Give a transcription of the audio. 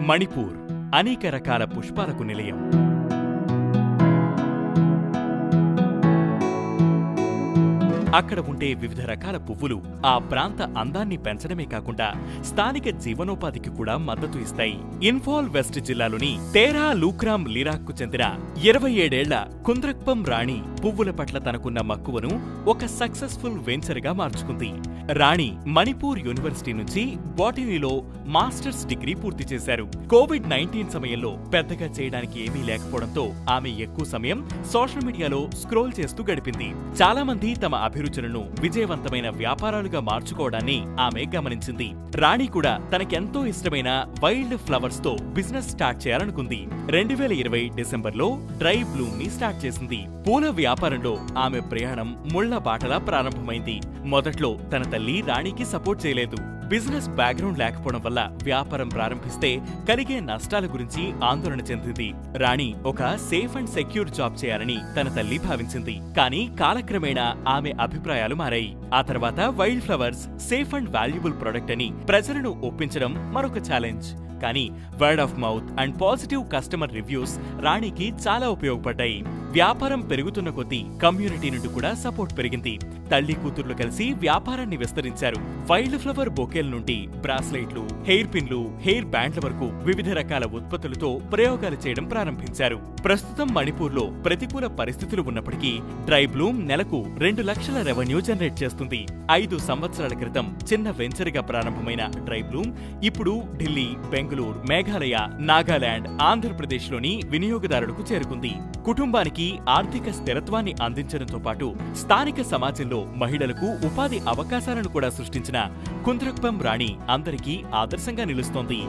మణిపూర్ అనేక రకాల పుష్పాలకు నిలయం. అక్కడ ఉండే వివిధ రకాల పువ్వులు ఆ ప్రాంత అందాన్ని పెంచడమే కాకుండా స్థానిక జీవనోపాధికి కూడా మద్దతు ఇస్తాయి. ఇంఫాల్ వెస్ట్ జిల్లాలోని తేరా లూక్రామ్ లీరాక్కు చెందిన 27 ఏళ్ల కుంద్రక్పం రాణి పువ్వుల పట్ల తనకున్న మక్కువను ఒక సక్సెస్ఫుల్ వెంచర్గా మార్చుకుంది. రాణి మణిపూర్ యూనివర్సిటీ నుంచి బాటనీలో మాస్టర్స్ డిగ్రీ పూర్తి చేశారు. కోవిడ్-19 సమయంలో పెద్దగా చేయడానికి ఏమీ లేకపోవడంతో ఆమె ఎక్కువ సమయం సోషల్ మీడియాలో స్క్రోల్ చేస్తూ గడిపింది. చాలా మంది తమ అభిరుచులను విజయవంతమైన వ్యాపారాలుగా మార్చుకోవడాన్ని ఆమె గమనించింది. రాణి కూడా తనకెంతో ఇష్టమైన వైల్డ్ ఫ్లవర్స్ తో బిజినెస్ స్టార్ట్ చేయాలనుకుంది. 2020 డిసెంబర్లో డ్రై బ్లూమ్ ని స్టార్ట్ చేసింది. పూల వ్యాపారంలో ఆమె ప్రయాణం ముళ్ల బాటలా ప్రారంభమైంది. మొదట్లో తన తల్లి రాణికి సపోర్ట్ చేయలేదు. బిజినెస్ బ్యాక్గ్రౌండ్ లేకపోవడం వల్ల వ్యాపారం ప్రారంభిస్తే కలిగే నష్టాల గురించి ఆందోళన చెందింది. రాణి ఒక సేఫ్ అండ్ సెక్యూర్ జాబ్ చేయాలని తన తల్లి భావించింది. కానీ కాలక్రమేణా ఆమె అభిప్రాయాలు మారాయి. ఆ తర్వాత wild flowers safe and valuable product అని ప్రజలను ఒప్పించడం మరొక ఛాలెంజ్. కానీ word of mouth and positive customer reviews రాణికి చాలా ఉపయోగపడ్డాయి. వ్యాపారం పెరుగుతున్న కొద్దీ కమ్యూనిటీ నుండి కూడా సపోర్ట్ పెరిగింది. తల్లి కూతుర్లు కలిసి వ్యాపారాన్ని విస్తరించారు. వైల్డ్ ఫ్లవర్ బొకేల నుండి బ్రాస్లెట్లు, హెయిర్ పిన్లు, హెయిర్ బ్యాండ్ల వరకు వివిధ రకాల ఉత్పత్తులతో ప్రయోగాలు చేయడం ప్రారంభించారు. ప్రస్తుతం మణిపూర్లో ప్రతికూల పరిస్థితులు ఉన్నప్పటికీ డ్రై బ్లూమ్ నెలకు 2 లక్షల రెవెన్యూ జనరేట్ చేస్తుంది. 5 సంవత్సరాల క్రితం చిన్న వెంచర్గా ప్రారంభమైన డ్రై బ్లూమ్ ఇప్పుడు ఢిల్లీ, బెంగళూరు, మేఘాలయ, నాగాలాండ్, ఆంధ్రప్రదేశ్లోని వినియోగదారులకు చేరుకుంది. కుటుంబానికి ఆర్థిక స్థిరత్వాన్ని అందించడంతో పాటు స్థానిక సమాజంలో మహిళలకు ఉపాధి అవకాశాలను కూడా సృష్టించిన కుంద్రక్పం రాణి అందరికీ ఆదర్శంగా నిలుస్తోంది.